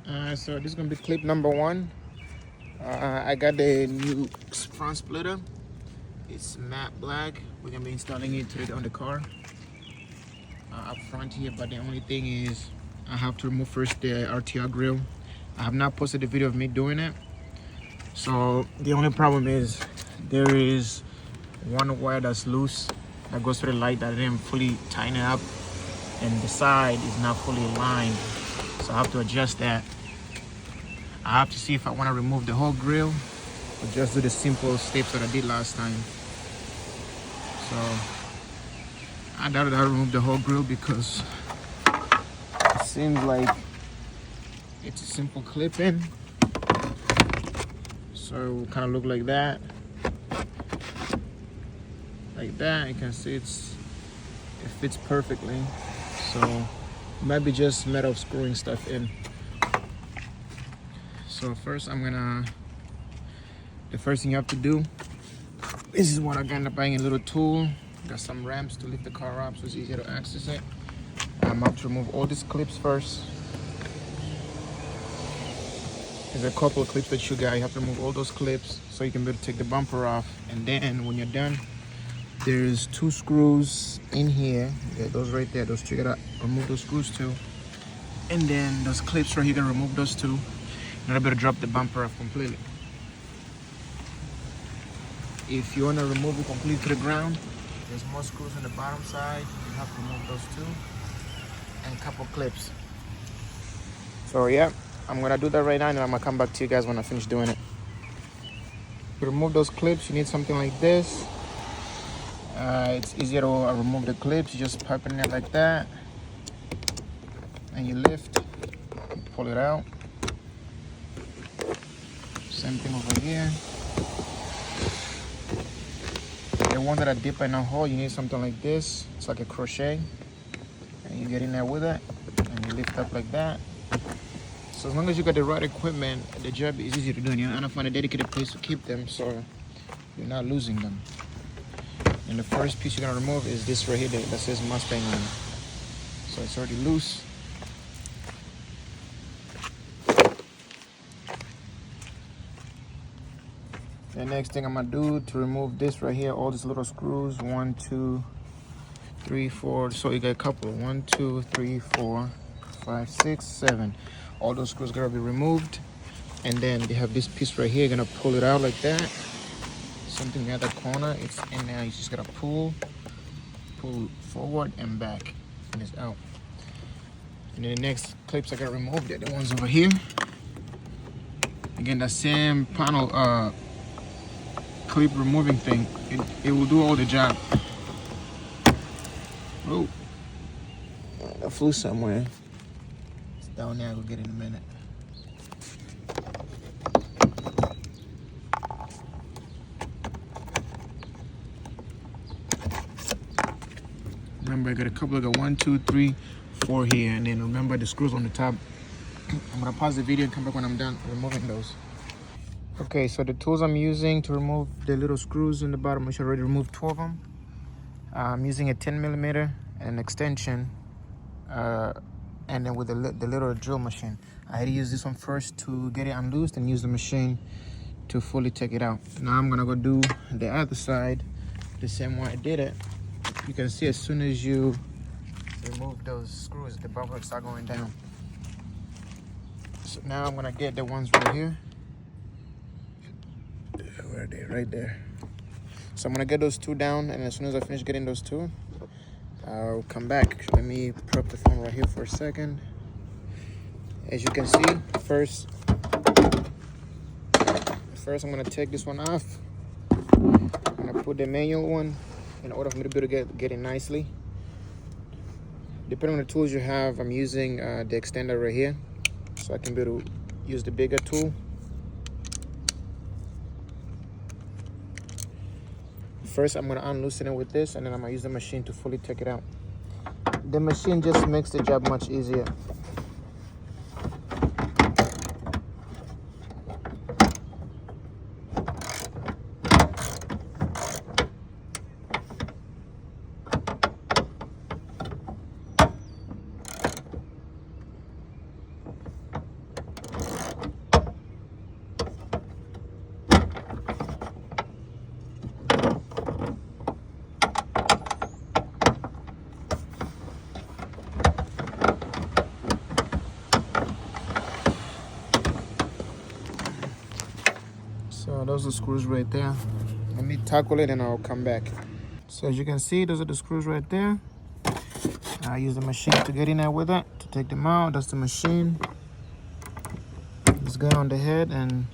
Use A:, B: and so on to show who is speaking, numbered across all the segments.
A: So this is gonna be clip number one. I got the new front splitter. It's matte black. We're gonna be installing it on the car up front here. But the only thing is, I have to remove first the RTR grill. I have not posted the video of me doing it. So the only problem is there is one wire that's loose that goes to the light that I didn't fully tighten it up, and the side is not fully aligned. So I have to adjust that. I have to see if I want to remove the whole grill or just do the simple steps that I did last time. So I doubt I'll remove the whole grill because it seems like it's a simple clip-in. So it will kind of look like that. Like that, you can see it fits perfectly. So it might be just a matter of screwing stuff in. So first the first thing you have to do, this is what I end up buying, a little tool. Got some ramps to lift the car up so it's easier to access it. I'm about to remove all these clips first. There's a couple of clips that you got. You have to remove all those clips so you can be able to take the bumper off. And then when you're done, there's two screws in here. Yeah, those right there. Those two, you gotta remove those screws too. And then those clips right here, you gotta remove those two. You're not able to drop the bumper off completely. If you wanna remove it completely to the ground, there's more screws on the bottom side. You have to remove those two. And a couple clips. So yeah, I'm gonna do that right now and I'm gonna come back to you guys when I finish doing it. To remove those clips, you need something like this. It's easier to remove the clips. You just pipe in it like that. And you lift, pull it out. Same thing over here. The one that I dip in a hole, you need something like this. It's like a crochet. And you get in there with it. And you lift up like that. So as long as you got the right equipment, the job is easy to do. And you have to find a dedicated place to keep them so you're not losing them. And the first piece you're gonna remove is this right here that says Mustang on it. So it's already loose. The next thing I'm gonna do to remove this right here, all these little screws, 1, 2, 3, 4. So you got a couple, 1, 2, 3, 4, 5, 6, 7. All those screws gotta be removed. And then they have this piece right here, you're gonna pull it out like that. Something at the corner, it's in there. You just gotta pull forward and back, and it's out. And then the next clips I gotta remove, they're the ones over here. Again, that same panel clip removing thing, it will do all the job. Oh, I flew somewhere. It's down there. I'll get it in a minute. Remember, I got a couple. I got 1, 2, 3, 4 here, and then remember the screws on the top. I'm gonna pause the video and come back when I'm done removing those. Okay, so the tools I'm using to remove the little screws in the bottom, I should already remove 2 of them. I'm using a 10mm and an extension, and then with the little drill machine. I had to use this one first to get it unloosed and use the machine to fully take it out. Now I'm gonna go do the other side the same way I did it. You can see as soon as you remove those screws, the bumper start going down. So now I'm gonna get the ones right here. Where are they? Right there. So I'm gonna get those 2 down, and as soon as I finish getting those 2, I'll come back. Let me prep the phone right here for a second. As you can see, first I'm gonna take this one off. I'm gonna put the manual one in order for me to be able to get it nicely. Depending on the tools you have, I'm using the extender right here, so I can be able to use the bigger tool. First, I'm gonna unloosen it with this, and then I'm gonna use the machine to fully take it out. The machine just makes the job much easier. So those are the screws right there. Let me tackle it and I'll come back. So as you can see, those are the screws right there. I use the machine to get in there with it to take them out. That's the machine. Just go on the head and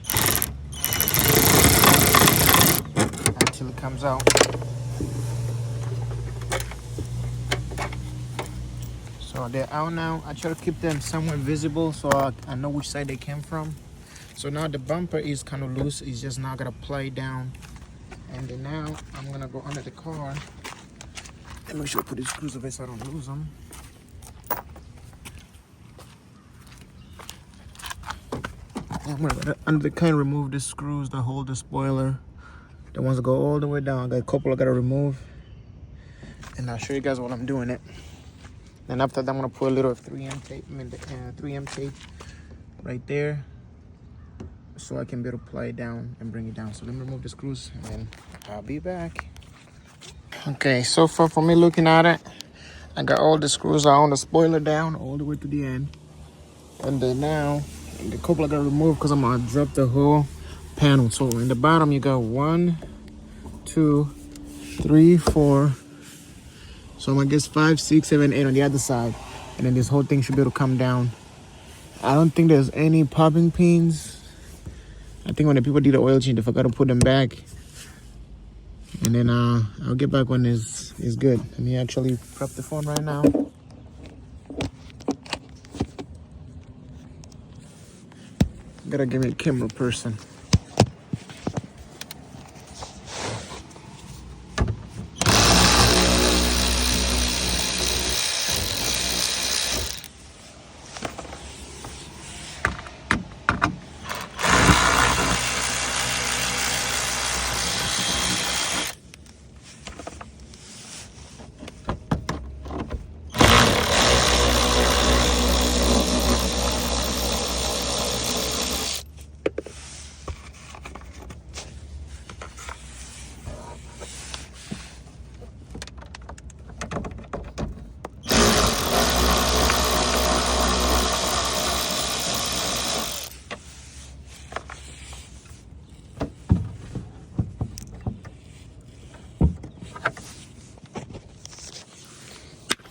A: until it comes out. So they're out now. I try to keep them somewhere visible so I know which side they came from. So now the bumper is kind of loose. It's just not gonna play down. And then now I'm gonna go under the car and make sure I put these screws away so I don't lose them. I'm gonna go under the car and remove the screws that hold the spoiler. The ones that go all the way down. I got a couple I gotta remove. And I'll show you guys while I'm doing it. And after that, I'm gonna put a little 3M tape, 3M tape right there, so I can be able to apply it down and bring it down. So let me remove the screws and then I'll be back. Okay, so far for me looking at it, I got all the screws out on the spoiler down all the way to the end. And then now, the couple I gotta remove because I'm gonna drop the whole panel. So in the bottom, you got 1, 2, 3, 4. So I'm gonna guess 5, 6, 7, 8 on the other side. And then this whole thing should be able to come down. I don't think there's any popping pins. I think when the people did the oil change, they forgot to put them back. And then I'll get back when it's good. Let me actually prep the phone right now. Gotta give me a camera person.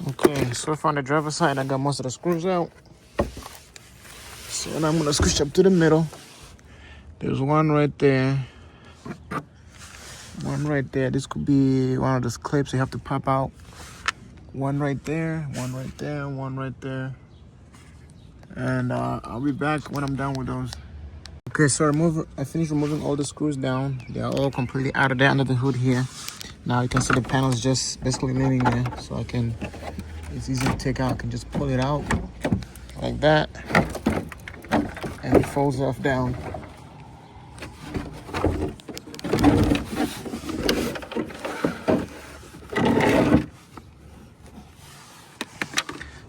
A: Okay, so from the driver's side, I got most of the screws out. So now I'm gonna squish up to the middle. There's one right there. One right there. This could be one of those clips you have to pop out. One right there, one right there, one right there. And I'll be back when I'm done with those. Okay, so I finished removing all the screws down. They are all completely out of there under the hood here. Now you can see the panel's just basically living there. So it's easy to take out. I can just pull it out like that. And it folds off down.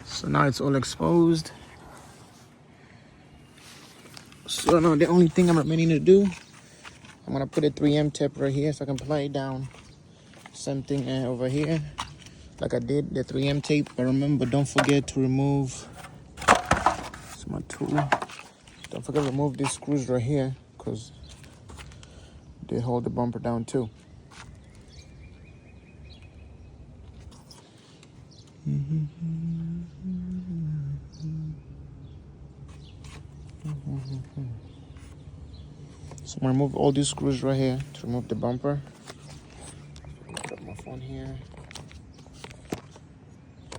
A: So now it's all exposed. So now the only thing I'm remaining to do, I'm gonna put a 3M tape right here so I can apply it down. Same thing over here, like I did the 3M tape. But remember, don't forget to remove. It's my tool. Don't forget to remove these screws right here because they hold the bumper down too. So I'm gonna remove all these screws right here to remove the bumper. Got my phone here.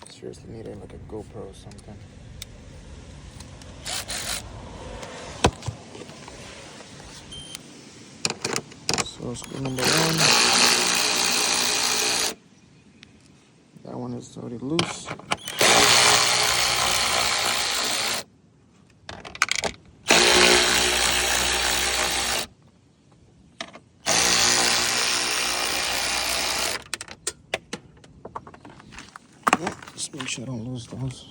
A: Seriously need like a GoPro or something. So screw number 1. That one is already loose. Just make sure I don't lose those.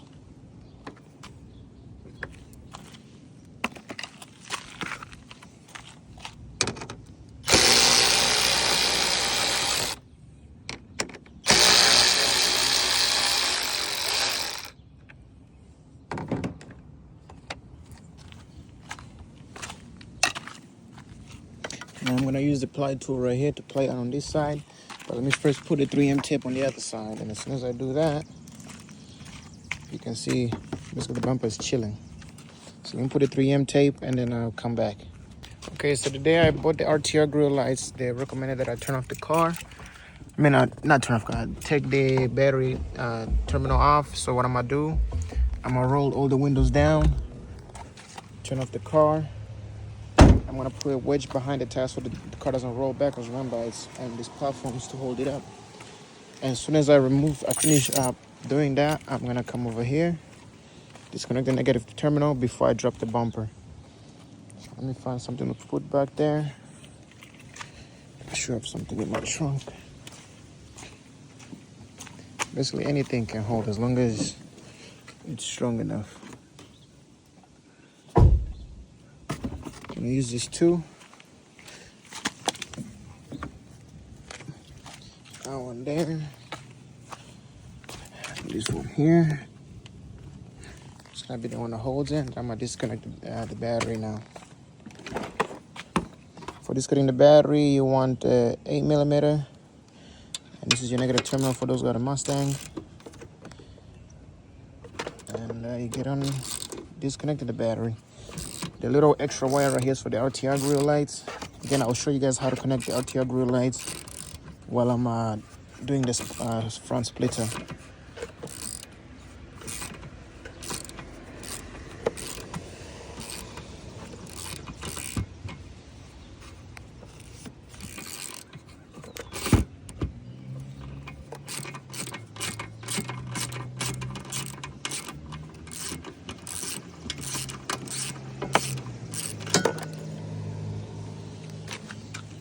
A: And I'm gonna use the ply tool right here to ply it on this side. But let me first put the 3M tape on the other side. And as soon as I do that, you can see basically the bumper is chilling. So I'm gonna put the 3M tape and then I'll come back. Okay, so the day I bought the RTR grill lights, they recommended that I turn off the car. I mean, not turn off the car, take the battery terminal off. So what I'm gonna do, I'm gonna roll all the windows down, turn off the car. I'm gonna put a wedge behind the tire so the car doesn't roll back, because remember, it's on these platforms to hold it up. And as soon as I finish doing that, I'm gonna come over here, disconnect the negative terminal before I drop the bumper. So let me find something to put back there. I sure have something in my trunk. Basically anything can hold as long as it's strong enough. I'm gonna use this too. That one there. This one here. It's gonna be the one that holds it. I'm gonna disconnect the battery now. For disconnecting the battery, you want 8mm. And this is your negative terminal for those who got a Mustang. And you get on disconnecting the battery. The little extra wire right here is for the RTR grill lights. Again, I'll show you guys how to connect the RTR grill lights while I'm doing this front splitter.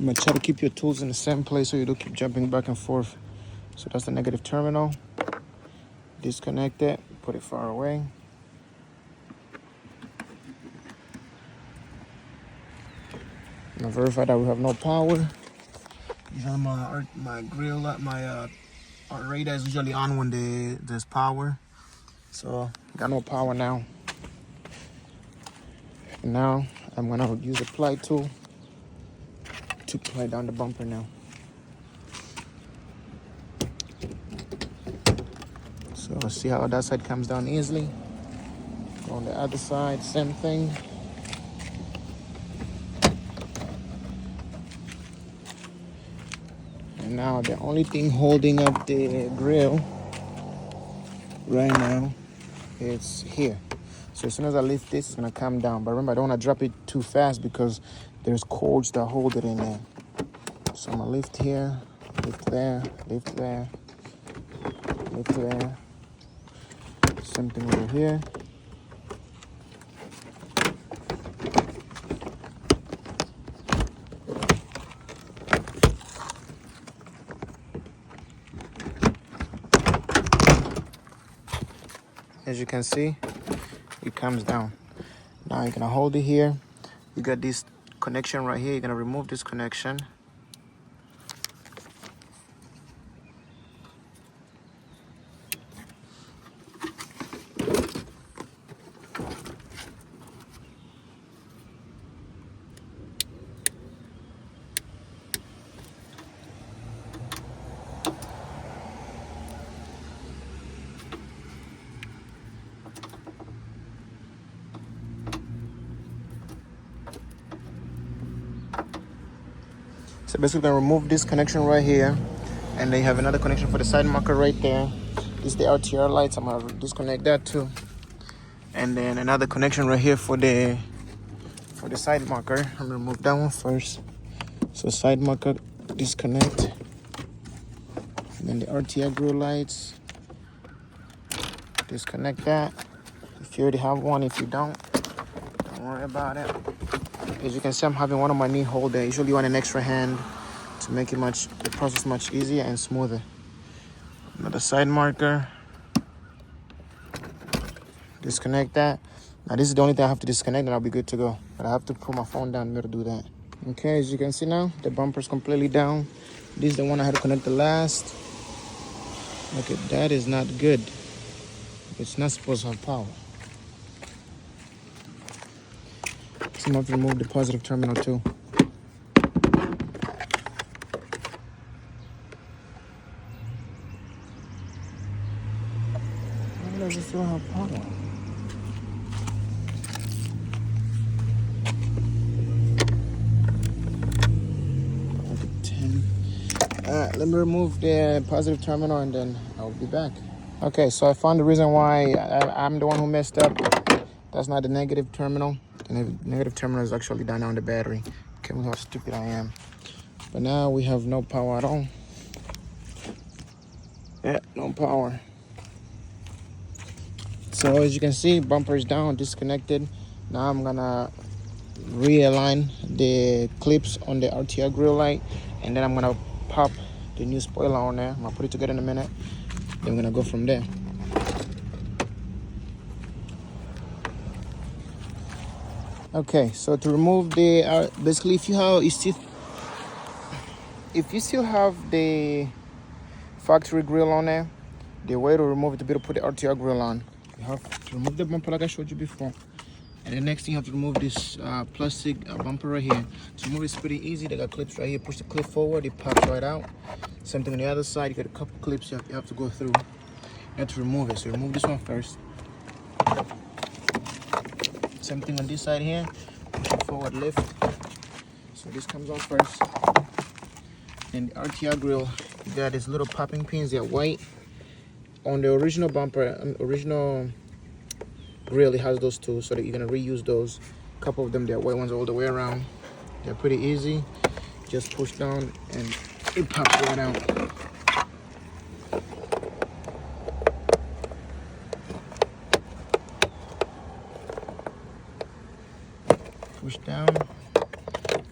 A: I'm gonna try to keep your tools in the same place so you don't keep jumping back and forth. So that's the negative terminal. Disconnect it, put it far away. I'm gonna verify that we have no power. Usually my grill, my radar is usually on when there's power. So got no power now. And now I'm gonna use the ply tool to ply down the bumper now. So let's see how that side comes down easily. Go on the other side, same thing. And now the only thing holding up the grill right now is here. So as soon as I lift this, it's gonna come down. But remember, I don't wanna drop it too fast because there's cords that hold it in there. So I'm gonna lift here, lift there, lift there, lift there. Same thing over here. As you can see, it comes down. Now you're gonna hold it here. You got this connection right here. You're gonna remove this connection. So basically gonna remove this connection right here, and they have another connection for the side marker right there. This is the RTR lights. I'm gonna disconnect that too. And then another connection right here for the side marker. I'm gonna remove that one first. So side marker, disconnect. And then the RTR grill lights, disconnect that. If you already have one, if you don't worry about it. As you can see, I'm having one on my knee holder. Usually you want an extra hand to make it the process much easier and smoother. Another side marker. Disconnect that. Now this is the only thing I have to disconnect and I'll be good to go. But I have to put my phone down here to do that. Okay, as you can see now, the bumper's completely down. This is the one I had to connect the last. Okay, that is not good. It's not supposed to have power. So I'm going to remove the positive terminal too. no power. 10. Let me remove the positive terminal and then I'll be back. Okay, so I found the reason why I'm the one who messed up. That's not the negative terminal. The negative terminal is actually down on the battery. Okay, look how stupid I am. But now we have no power at all. Yeah, no power. So as you can see, bumper is down, disconnected. Now I'm gonna realign the clips on the RTR grill light, and then I'm gonna pop the new spoiler on there. I'm gonna put it together in a minute. Then we're gonna go from there. Okay, so to remove the basically, if you still have the factory grill on there, the way to remove it to be to put the RTR grill on, you have to remove the bumper like I showed you before. And the next thing, you have to remove this plastic bumper right here. To remove it's pretty easy. They got clips right here. Push the clip forward, it pops right out. Same thing on the other side. You got a couple clips you have to go through. You have to remove it. So remove this one first. Same thing on this side here. Push it forward, lift. So this comes off first. And the RTR grill, you got these little popping pins. They're white. On the original bumper, original grill, it has those two, so that you're gonna reuse those. A couple of them, they're white ones all the way around. They're pretty easy. Just push down and it pops right out. Push down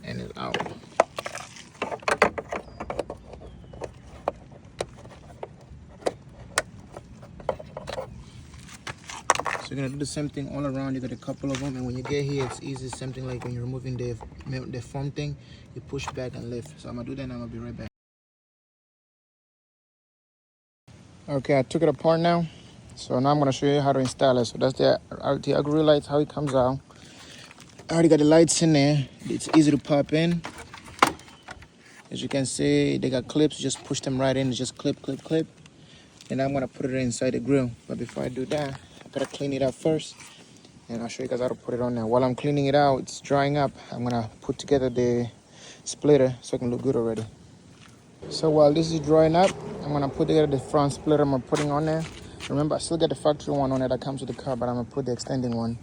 A: and it's out. So you're gonna do the same thing all around. You got a couple of them, and when you get here, it's easy. Same thing like when you're removing the foam thing, you push back and lift. So I'm gonna do that and I'm gonna be right back. Okay, I took it apart now. So now I'm gonna show you how to install it. So that's the RTR grill lights, how it comes out. I already got the lights in there. It's easy to pop in. As you can see, they got clips. Just push them right in. Just clip, clip, clip. And I'm gonna put it inside the grill. But before I do that, I gotta clean it up first. And I'll show you guys how to put it on there. While I'm cleaning it out, it's drying up. I'm gonna put together the splitter so it can look good already. So while this is drying up, I'm gonna put together the front splitter I'm putting on there. Remember, I still got the factory one on there that comes with the car, but I'm gonna put the extending one.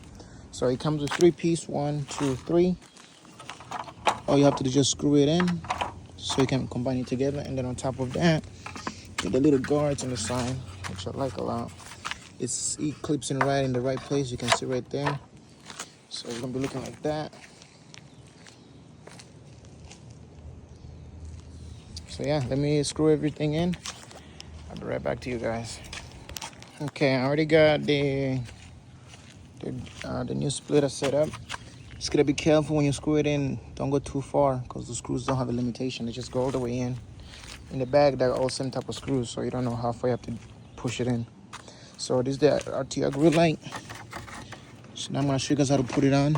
A: So it comes with 3-piece, 1, 2, 3. All you have to do is just screw it in so you can combine it together. And then on top of that, get the little guards on the side, which I like a lot. It clips in right in the right place. You can see right there. So it's gonna be looking like that. So yeah, let me screw everything in. I'll be right back to you guys. Okay, I already got the new splitter set up. Just gotta be careful when you screw it in. Don't go too far because the screws don't have a limitation. They just go all the way in. In the back, they're all same type of screws, so you don't know how far you have to push it in. So this is the RTR grill light. So now I'm gonna show you guys how to put it on.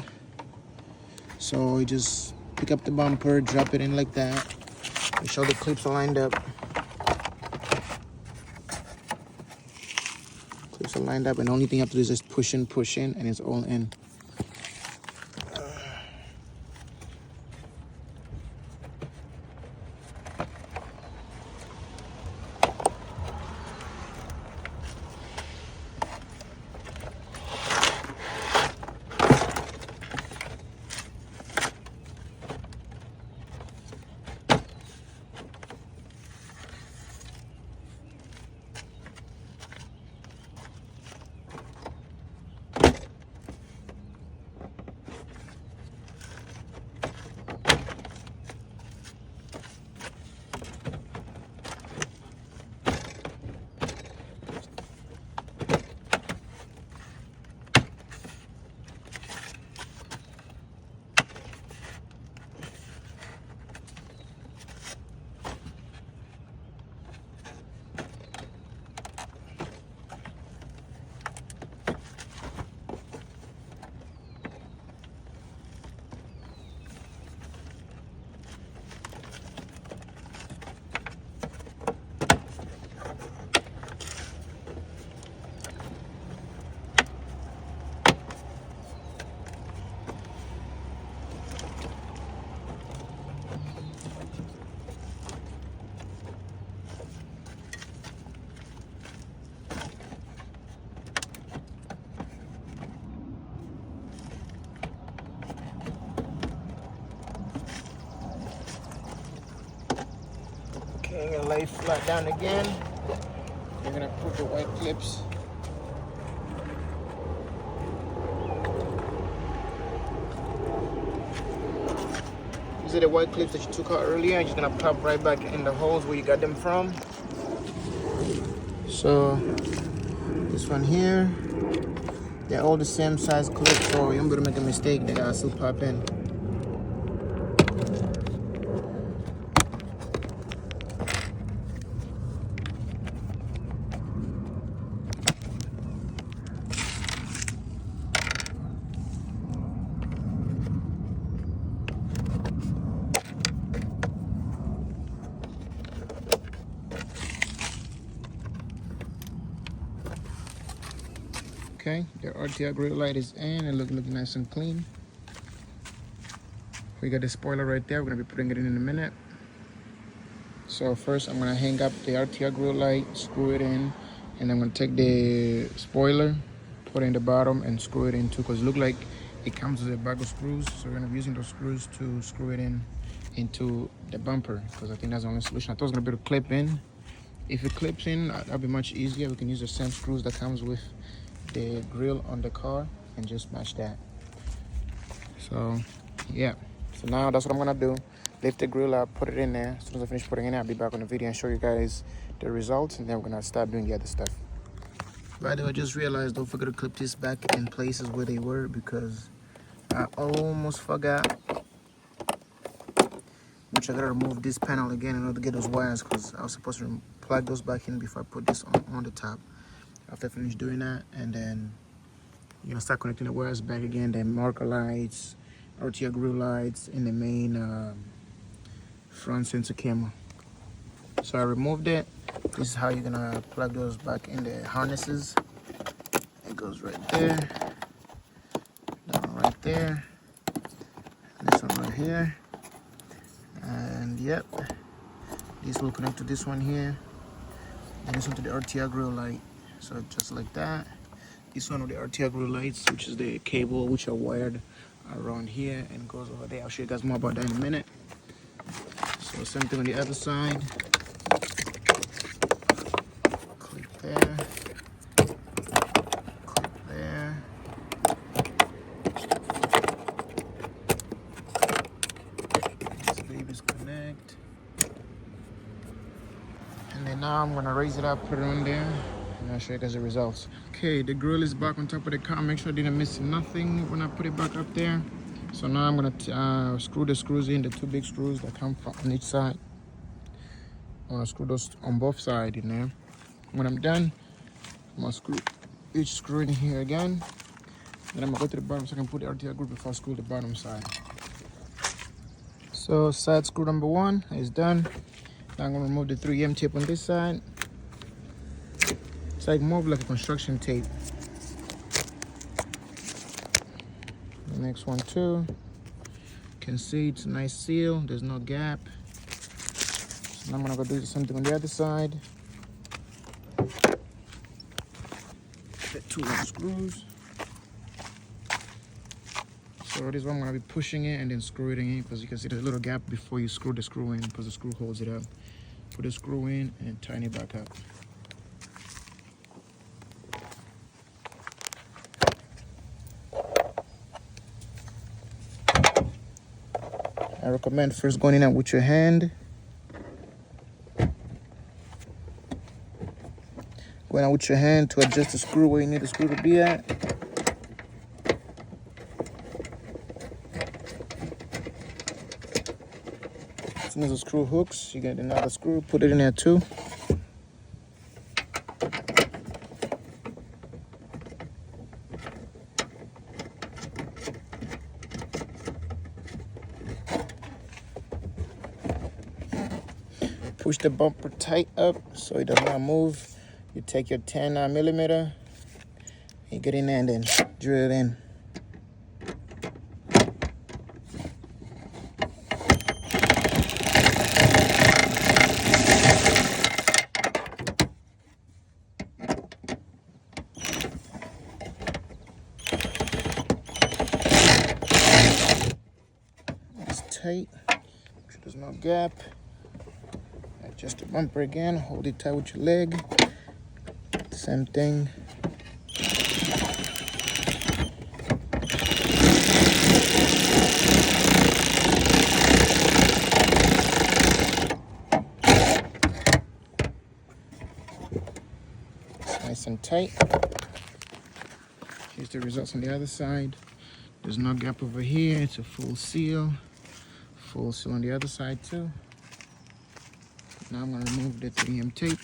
A: So you just pick up the bumper, drop it in like that. Make sure the clips are lined up. Clips are lined up, and the only thing you have to do is just push in, and it's all in. Okay, I'm gonna lay flat down again. You're gonna put the white clips. These are the white clips that you took out earlier. You're just gonna pop right back in the holes where you got them from. So this one here, they're all the same size clips, so you're gonna make a mistake, they gotta still pop in. Okay, the RTR grill light is in and look nice and clean. We got the spoiler right there. We're gonna be putting it in a minute. So first I'm gonna hang up the RTR grill light, screw it in, and I'm gonna take the spoiler, put it in the bottom and screw it in too, because it looks like it comes with a bag of screws. So we're gonna be using those screws to screw it in into the bumper, because I think that's the only solution. I thought it was gonna be able to clip in. If it clips in, that'll be much easier. We can use the same screws that comes with the grill on the car and just match that. So yeah, so now that's what I'm gonna do. Lift the grill up, put it in there. As soon as I finish putting it in, I'll be back on the video and show you guys the results, and then we're gonna start doing the other stuff. By the way, I just realized, don't forget to clip this back in places where they were, because I almost forgot. Which I gotta remove this panel again in order to get those wires, because I was supposed to plug those back in before I put this on the top. After I finish doing that, and then you're gonna start connecting the wires back again, the marker lights, RTR grill lights, and the main front sensor camera. So I removed it. This is how you're gonna plug those back in the harnesses. It goes right there, that one right there, and this one right here, and yep, this will connect to this one here, and this one to the RTR grill light. So just like that. This one with the RTR grill lights, which is the cable which are wired around here and goes over there. I'll show you guys more about that in a minute. So same thing on the other side. Click there. Click there. These babies connect. And then now I'm gonna raise it up, put it on there, and I'll show you guys the results. Okay, the grill is back on top of the car. Make sure I didn't miss nothing when I put it back up there. So now I'm gonna screw the screws in, the two big screws that come from on each side. I'm gonna screw those on both sides in there. When I'm done, I'm gonna screw each screw in here again. Then I'm gonna go to the bottom so I can put the RTR grill before I screw the bottom side. So side screw number one is done. Now I'm gonna remove the 3M tape on this side. It's like more of like a construction tape. The next one too. You can see it's a nice seal, there's no gap. So now I'm gonna go do something on the other side. The two long screws. So this one I'm gonna be pushing it and then screw it in, because you can see there's a little gap before you screw the screw in, because the screw holds it up. Put the screw in and tighten it back up. I recommend first going in and with your hand. Going out with your hand to adjust the screw where you need the screw to be at. As soon as the screw hooks, you get another screw, put it in there too. Push the bumper tight up so it does not move. You take your 10 millimeter, you get in there and then drill it in. It's tight, make sure there's no gap. Just the bumper again, hold it tight with your leg. Same thing. It's nice and tight. Here's the results on the other side. There's no gap over here. It's a full seal. Full seal on the other side too. Now I'm going to remove the 3M tape.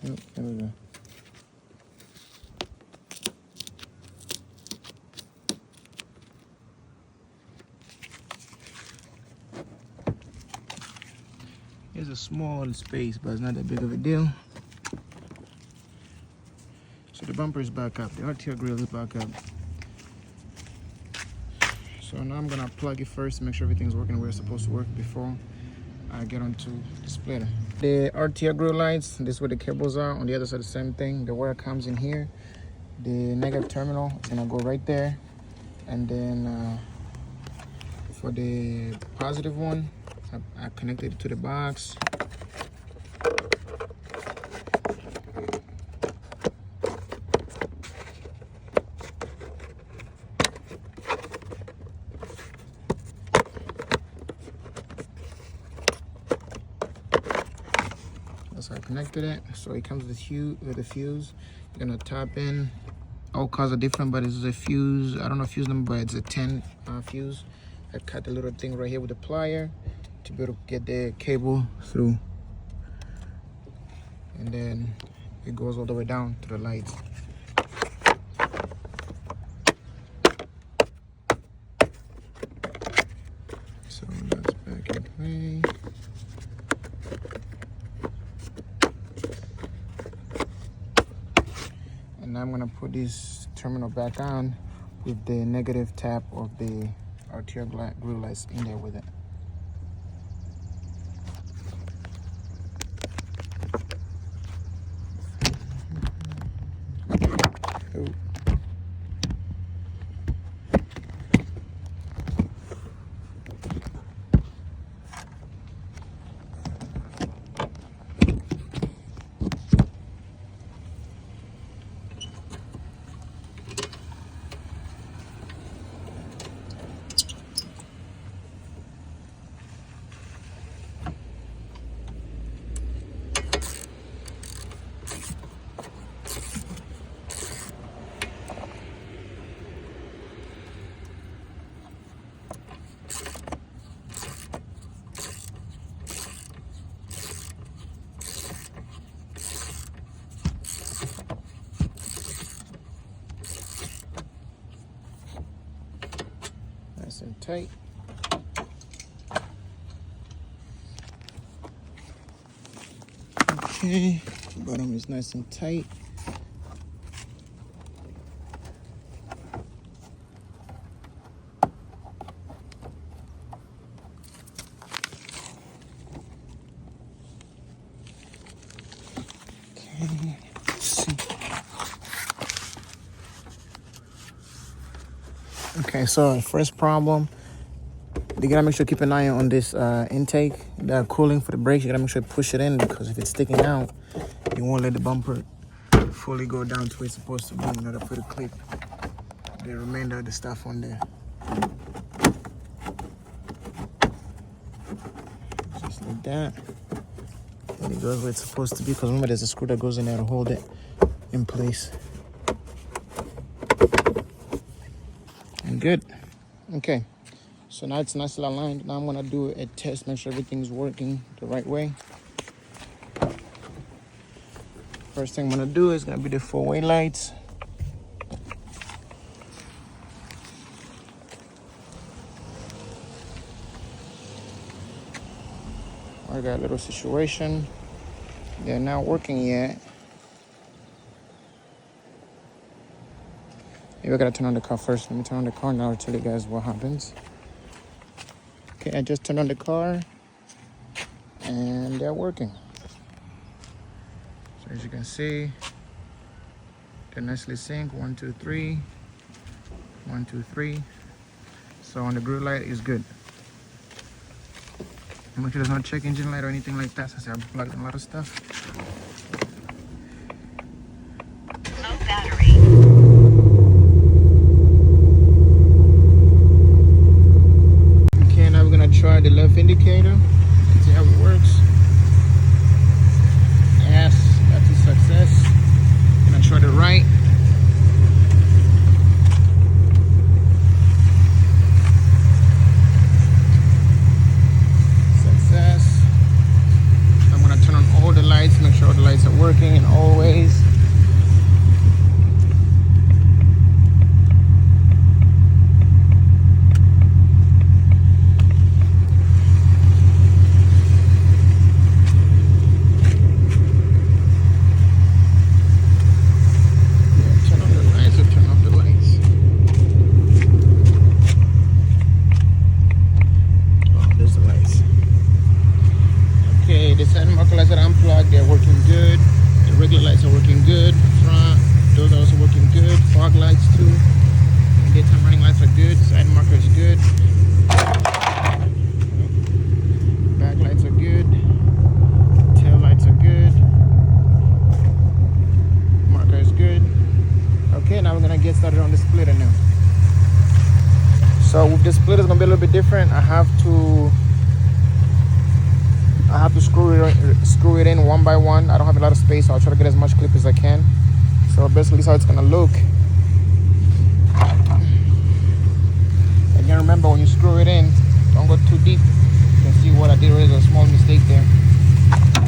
A: Oh, there we go. There's a small space, but it's not that big of a deal. So the bumper is back up. The RTR grill is back up. So now I'm gonna plug it first to make sure everything's working where it's supposed to work before I get onto the splitter. The RTR grill lights, this is where the cables are. On the other side, the same thing. The wire comes in here. The negative terminal is gonna go right there. And then for the positive one, I connected it to the box. That's how I connected it. So it comes with a fuse. You're gonna tap in. All cars are different, but it's a fuse. I don't know fuse number, but it's a 10 fuse. I cut the little thing right here with a plier to be able to get the cable through. And then it goes all the way down to the lights. So that's back in play. And now I'm gonna put this terminal back on with the negative tap of the RTR grill lights in there with it. Oh. Nice and tight. Okay, bottom is nice and tight. Okay, let's see. Okay, so first problem, you gotta make sure to keep an eye on this intake, the cooling for the brakes. You gotta make sure to push it in, because if it's sticking out, you won't let the bumper fully go down to where it's supposed to be in order for the clip the remainder of the stuff on there. Just like that. And it goes where it's supposed to be, because remember there's a screw that goes in there to hold it in place. And good. Okay. So now it's nicely aligned. Now I'm gonna do a test, make sure everything's working the right way. First thing I'm gonna do is gonna be the four-way lights. I got a little situation. They're not working yet. Maybe I gotta turn on the car first. Let me turn on the car now. I'll tell you guys what happens. Okay, I just turned on the car and they're working. So as you can see, they're nicely synced. 1, 2, 3. 1, 2, 3. So on the grill light is good. Make sure there's no check engine light or anything like that, since I've plugged in a lot of stuff.
B: Low battery.
A: Okay, now we're gonna try the left indicator. See how it works. Yes, that's a success. Gonna try the right. Success. I'm gonna turn on all the lights, make sure all the lights are working in all ways. The side marker lights that are unplugged, they're working good. The regular lights are working good. Front, those are also working good. Fog lights too. Daytime running lights are good. Side marker is good. Back lights are good. Tail lights are good. Marker is good. Okay, now we're gonna get started on the splitter now. So with the splitter, it's gonna be a little bit different. I have to screw it in one by one. I don't have a lot of space, so I'll try to get as much clip as I can. So basically, this is how it's gonna look. Again, remember when you screw it in, don't go too deep. You can see what I did. There is a small mistake there.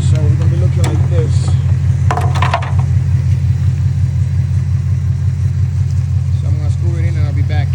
A: So we're gonna be looking like this. So I'm gonna screw it in, and I'll be back.